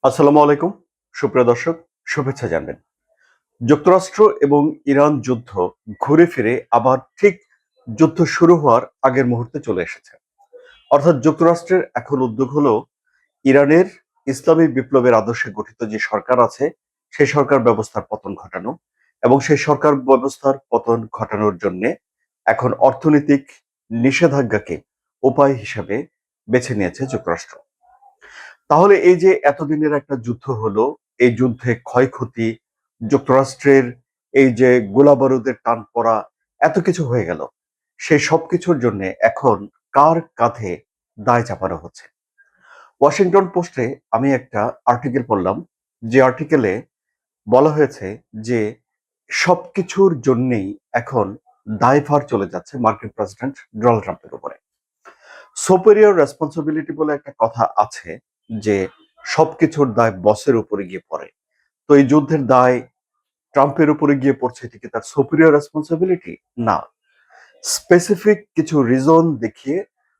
আসসালামু আলাইকুম। সুপ্রিয় দর্শক, শুভেচ্ছা জানবেন। যুক্তরাষ্ট্র এবং ইরান যুদ্ধ ঘুরে ফিরে আবার ঠিক যুদ্ধ শুরু হওয়ার আগের মুহূর্তে চলে এসেছে। অর্থাৎ যুক্তরাষ্ট্রের এখন উদ্যোগ হলো ইরানের ইসলামী বিপ্লবের আদর্শে গঠিত যে সরকার আছে সেই সরকার ব্যবস্থার পতন ঘটানো এবং সেই সরকার ব্যবস্থার পতন ঘটানোর জন্য এখন অর্থনৈতিক নিষেধাজ্ঞাকে উপায় হিসেবে বেছে নিয়েছে যুক্তরাষ্ট্র। তাহলে এই যে এতদিনের একটা যুদ্ধ হলো, এই যুদ্ধে ক্ষয়ক্ষতি, যুক্তরাষ্ট্রের এই যে গোলাবারুদের টান পড়া, এত কিছু হয়ে গেল। সেই সবকিছুর জন্য এখন কার কাঁধে দায় চাপানো হচ্ছে? ওয়াশিংটন পোস্টে আমি একটা আর্টিকেল পড়লাম, যে আর্টিকেলে বলা হয়েছে যে সবকিছুর জন্যেই এখন দায়ভার চলে যাচ্ছে মার্কিন প্রেসিডেন্ট ডোনাল্ড ট্রাম্পের উপরে। সুপেরিয়র রেসপন্সিবিলিটি বলে একটা কথা আছে, যে সবকিছুর দায় বসের উপরে গিয়ে পড়ে। তো এই যুদ্ধের দায় ট্রাম্পের উপরে গিয়ে পড়ছে, এটি কি তার সুপেরিয়র রেসপন্সিবিলিটি? না। স্পেসিফিক কিছু রিজন দেখিয়ে,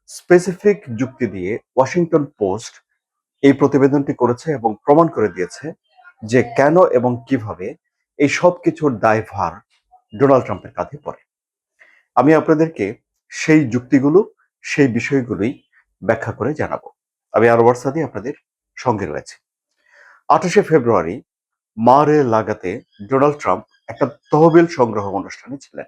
স্পেসিফিক যুক্তি দিয়ে ওয়াশিংটন পোস্ট এই প্রতিবেদনটি করেছে এবং প্রমাণ করে দিয়েছে যে কেন এবং কিভাবে এই সব কিছুর দায়ভার ডোনাল্ড ট্রাম্পের কাঁধে পড়ে। আমি আপনাদেরকে সেই যুক্তিগুলো, সেই বিষয়গুলোই ব্যাখ্যা করে জানাবো। আমি আরওয়ার সাদি আপনাদের সঙ্গে রয়েছে। 28শে ফেব্রুয়ারি মারে লাগাতে ডোনাল্ড ট্রাম্প একটা তহবিল সংগ্রহ অনুষ্ঠানে ছিলেন।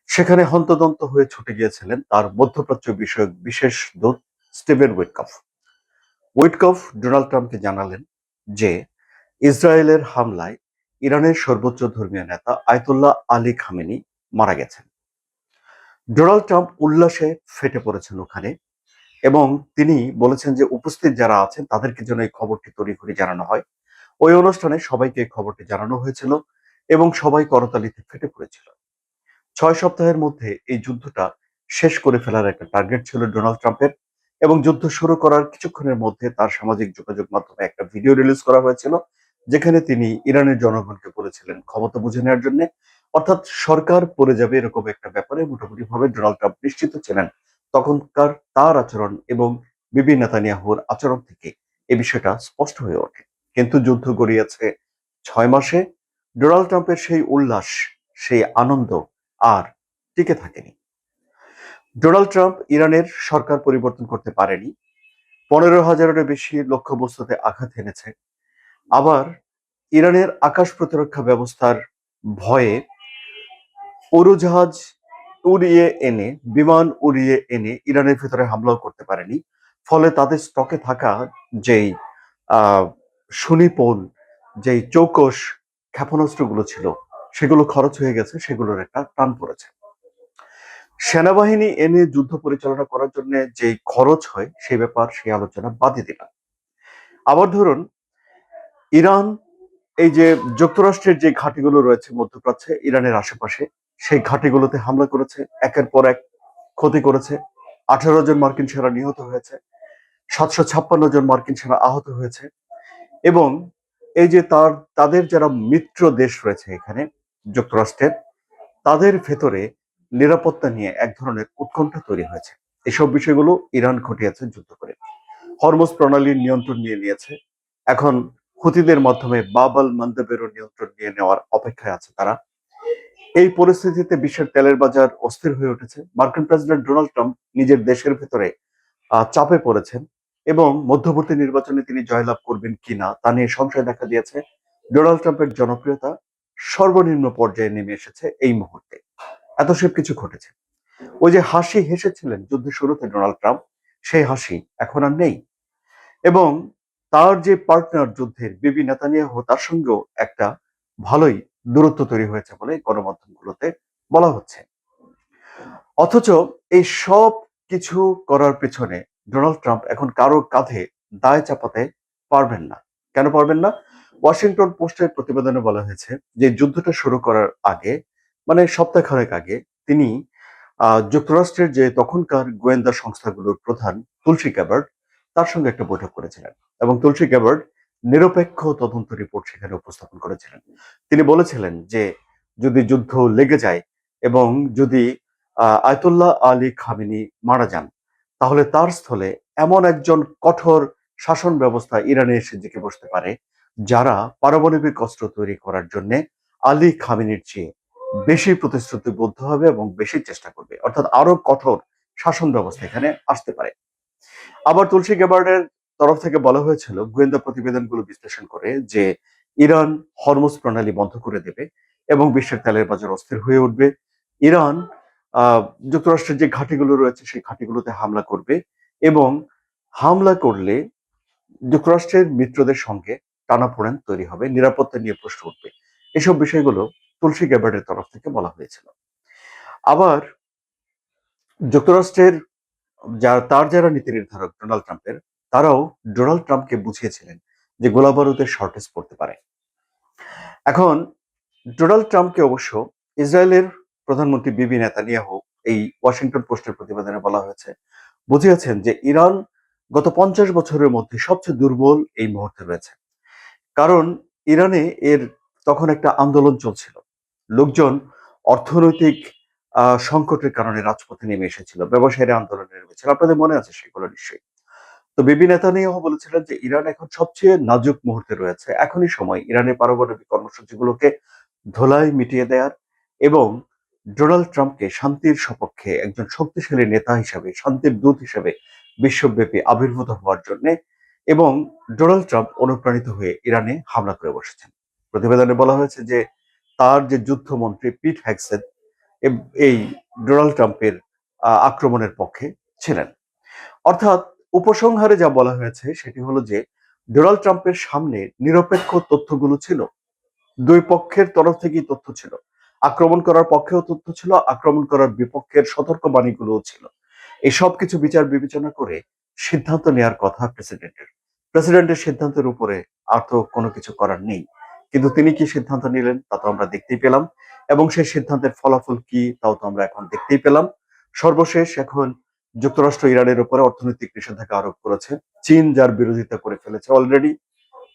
সেখানে হন্তদন্ত হয়ে ছুটে গিয়েছিলেন তার মধ্যপ্রাচ্য বিষয়ক বিশেষ দূত স্টিভেন উইটকফ। উইটকফ ডোনাল্ড ট্রাম্পকে জানালেন যে ইসরায়েলের হামলায় ইরানের সর্বোচ্চ ধর্মীয় নেতা আয়তুল্লাহ আলী খামেনি মারা গেছেন। ডোনাল্ড ট্রাম্প উল্লাসে ফেটে পড়েছেন ওখানে এবং তিনি বলেছেন যে উপস্থিত যারা আছেন তাদেরকে যেন এই খবরটি তড়িঘড়ি জানানো হয়। ওই অনুষ্ঠানে সবাইকে এই খবরটি জানানো হয়েছিল এবং সবাই করতালিতে ফেটে পড়েছিল। 6 সপ্তাহের মধ্যে এই যুদ্ধটা শেষ করে ফেলার একটা টার্গেট ছিল ডোনাল্ড ট্রাম্পের এবং যুদ্ধ শুরু করার কিছুক্ষণের মধ্যে তার সামাজিক যোগাযোগ মাধ্যমে একটা ভিডিও রিলিজ করা হয়েছিল, যেখানে তিনি ইরানের জনগণকে বলেছিলেন ক্ষমতা বুঝে নেওয়ার জন্য। অর্থাৎ সরকার পড়ে যাবে এরকম একটা ব্যাপারে মোটামুটি ভাবে ডোনাল্ড ট্রাম্প নিশ্চিত ছিলেন। তখনকার তার আচরণ এবং বিবি নেতানিয়াহুর আচরণ থেকে এই বিষয়টা স্পষ্ট হয়ে ওঠে। কিন্তু যুদ্ধ গড়িয়েছে 6 মাসে। ডোনাল্ড ট্রাম্পের সেই উল্লাস, সেই আনন্দ আর টিকে থাকেনি। ডোনাল্ড ট্রাম্প ইরানের সরকার পরিবর্তন করতে পারেনি, 15,000-এরও বেশি লক্ষ্যবস্তুতে আঘাত এনেছে। আবার ইরানের আকাশ প্রতিরক্ষা ব্যবস্থার ভয়ে উড়োজাহাজ উড়িয়ে এনে, বিমান উড়িয়ে এনে ইরানের ভেতরে হামলাও করতে পারেনি। ফলে তাদের স্টকে থাকা যেই আহ সুনিপুণ, যেই চৌকস ক্ষেপণাস্ত্রগুলো ছিল সেগুলো খরচ হয়ে গেছে, সেগুলোর একটা টান পড়েছে। সেনাবাহিনী এনে যুদ্ধ পরিচালনা করার জন্য যে খরচ হয় সে ব্যাপার, সেই আলোচনা বাদই দিলাম। আবার ধরুন, ইরান এই যে যুক্তরাষ্ট্রের যে ঘাঁটিগুলো রয়েছে মধ্যপ্রাচ্যে ইরানের আশেপাশে, সেই ঘাঁটিগুলোতে হামলা করেছে, একের পর এক ক্ষতি করেছে। 18 জন মার্কিন সেনা নিহত হয়েছে, 756 জন মার্কিন সেনা আহত হয়েছে। এবং এই যে তাদের যারা মিত্র দেশ রয়েছে এখানে যুক্তরাষ্ট্রের, তাদের ভেতরে নিরাপত্তা নিয়ে এক ধরনের উৎকণ্ঠা তৈরি হয়েছে। এসব বিষয়গুলো ইরান ঘটিয়েছে যুদ্ধ করে। হরমুজ প্রণালীর নিয়ন্ত্রণ নিয়ে নিয়েছে। এখন হুতিদের মাধ্যমে বাব আল মান্দাবেরও নিয়ন্ত্রণ নিয়ে নেওয়ার অপেক্ষায় আছে তারা। এই পরিস্থিতিতে বিশ্বের তেলের বাজার অস্থির হয়ে উঠেছে। মার্কিন প্রেসিডেন্ট ডোনাল্ড ট্রাম্প নিজের দেশের ভেতরে চাপে পড়েছেন এবং মধ্যবর্তী নির্বাচনে তিনি জয়লাভ করবেন কিনা তা নিয়ে সংশয় দেখা দিয়েছে। ডোনাল্ড ট্রাম্পের জনপ্রিয়তা সর্বনিম্ন পর্যায়ে নেমে এসেছে এই মুহূর্তে। এত সব কিছু ঘটেছে। ওই যে হাসি হেসেছিলেন যুদ্ধের শুরুতে ডোনাল্ড ট্রাম্প, সেই হাসি এখন আর নেই। এবং তার যে পার্টনার যুদ্ধের বিবি নেতানিয়াহু, তার সঙ্গেও একটা ভালোই দূরত্ব তৈরি হয়েছে বলে গণমাধ্যমগুলোতে বলা হচ্ছে। অথচ এই সব কিছু করার পেছনে ডোনাল্ড ট্রাম্প এখন কারো কাঁধে দায় চাপাতে পারবেন না। কেন পারবেন না? ওয়াশিংটন পোস্টের প্রতিবেদনে বলা হয়েছে যে যুদ্ধটা শুরু করার আগে, মানে সপ্তাহখানেক আগে, তিনি যুক্তরাষ্ট্রের যে তখনকার গোয়েন্দা সংস্থাগুলোর প্রধান তুলসী গ্যাবার্ড, তার সঙ্গে একটা বৈঠক করেছিলেন এবং তুলসী গ্যাবার্ড নিরপেক্ষ তদন্ত রিপোর্ট সেখানে উপস্থাপন করেছিলেন। তিনি বলেছিলেন যে যদি যুদ্ধ লেগে যায় এবং যদি আয়তুল্লাহ আলী খামেনি মারা যান, তাহলে তার স্থলে এমন একজন কঠোর শাসন ব্যবস্থা ইরানে এসে জেঁকে বসতে পারে, যারা পারমাণবিক অস্ত্র তৈরি করার জন্য আলী খামেনির চেয়ে বেশি প্রতিশ্রুতিবদ্ধ হবে এবং বেশি চেষ্টা করবে, অর্থাৎ আরো কঠোর শাসন ব্যবস্থা এখানে আসতে পারে। আবার তুলসী গ্যাবার্ডের তরফ থেকে বলা হয়েছিল, গোয়েন্দা প্রতিবেদনগুলো বিশ্লেষণ করে, যে ইরান হরমুজ প্রণালী বন্ধ করে দেবে এবং বিশ্বের তেলের বাজার অস্থির হয়ে উঠবে। ইরান আহ যুক্তরাষ্ট্রের যে ঘাঁটিগুলো রয়েছে সেই ঘাঁটিগুলোতে হামলা করবে এবং হামলা করলে যুক্তরাষ্ট্রের মিত্রদের সঙ্গে টানাপোড়েন তৈরি হবে, নিরাপত্তা নিয়ে প্রশ্ন উঠবে। এসব বিষয়গুলো তুলসী গ্যাবার্ডের তরফ থেকে বলা হয়েছিল। আবার যুক্তরাষ্ট্রের যারা নীতি নির্ধারক ডোনাল্ড ট্রাম্পের, তারাও ডোনাল্ড ট্রাম্পকে বুঝিয়েছিলেন যে গোলাবারুদের শর্টেজ পড়তে পারে। এখন ডোনাল্ড ট্রাম্পকে অবশ্য ইসরায়েলের প্রধানমন্ত্রী বিবি নেতানিয়াহু, এই ওয়াশিংটন পোস্টের প্রতিবেদনে বলা হয়েছে, বুঝিয়েছেন যে ইরান গত 50 বছরের মধ্যে সবচেয়ে দুর্বল এই মুহূর্তে রয়েছে। কারণ ইরানে এর তখন একটা আন্দোলন চলছিল, লোকজন অর্থনৈতিক সংকটের কারণে রাজপথে নেমে এসেছিল, ব্যবসায়ীরা আন্দোলনে নেমেছিল, আপনাদের মনে আছে সেগুলো নিশ্চয়ই। তো বিবি নেতানিয়াহু বলেছিলেন যে ইরান এখন সবচেয়ে নাজুক মুহূর্তে রয়েছে, এখনই সময় ইরানের পারমাণবিক কর্মসূচিগুলোকে ধোলাই মিটিয়ে দেওয়ার এবং ডোনাল্ড ট্রাম্পকে শান্তির সপক্ষে একজন শক্তিশালী নেতা হিসাবে, শান্তির দূত হিসাবে বিশ্বব্যাপী আবির্ভূত হওয়ার জন্য। এবং ডোনাল্ড ট্রাম্প অনুপ্রাণিত হয়ে ইরানে হামলা করে বসেছেন। প্রতিবেদনে বলা হয়েছে যে তার যে যুদ্ধমন্ত্রী পিট হ্যাগসেট এই ডোনাল্ড ট্রাম্পের আক্রমণের পক্ষে ছিলেন। অর্থাৎ উপসংহারে যা বলা হয়েছে সেটি হলো যে ডোনাল্ড ট্রাম্পের সামনে নিরপেক্ষ তথ্যগুলো ছিল, দুই পক্ষের তরফ থেকেই তথ্য ছিল, আক্রমণ করার পক্ষেও তথ্য ছিল, আক্রমণ করার বিপক্ষের সতর্কবাণীগুলোও ছিল। এই সব কিছু বিচার বিবেচনা করে সিদ্ধান্ত নেওয়ার কথা প্রেসিডেন্টের সিদ্ধান্তের উপরে আর তো কোনো কিছু করার নেই। কিন্তু তিনি কি সিদ্ধান্ত নিলেন তা তো আমরা দেখতেই পেলাম, এবং সেই সিদ্ধান্তের ফলাফল কি তাও তো আমরা এখন দেখতেই পেলাম। সর্বশেষ এখন যুক্তরাষ্ট্র ইরানের উপরে অর্থনৈতিক নিষেধাজ্ঞা আরোপ করেছে, চীন যার বিরোধিতা করে ফেলেছে অলরেডি।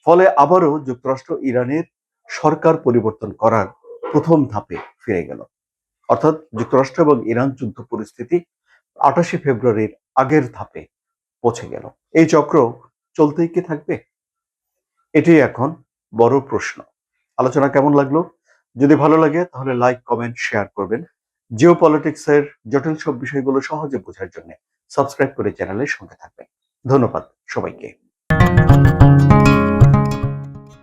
ফলে আবারও যুক্তরাষ্ট্র ইরানের সরকার পরিবর্তন করার প্রথম ধাপে ফিরে গেল। অর্থাৎ যুক্তরাষ্ট্র এবং ইরান যুদ্ধ পরিস্থিতি 28 ফেব্রুয়ারির আগের ধাপে পৌঁছে গেল। এই চক্র চলতেই কি থাকবে? এটাই এখন বড় প্রশ্ন। আলোচনা কেমন লাগলো? যদি ভালো লাগে তাহলে লাইক, কমেন্ট, শেয়ার করবেন। জিও পলিটিক্সের জটিল সব বিষয়গুলো সহজে বোঝার জন্য সাবস্ক্রাইব করে চ্যানেলের সঙ্গে থাকবেন। ধন্যবাদ সবাইকে।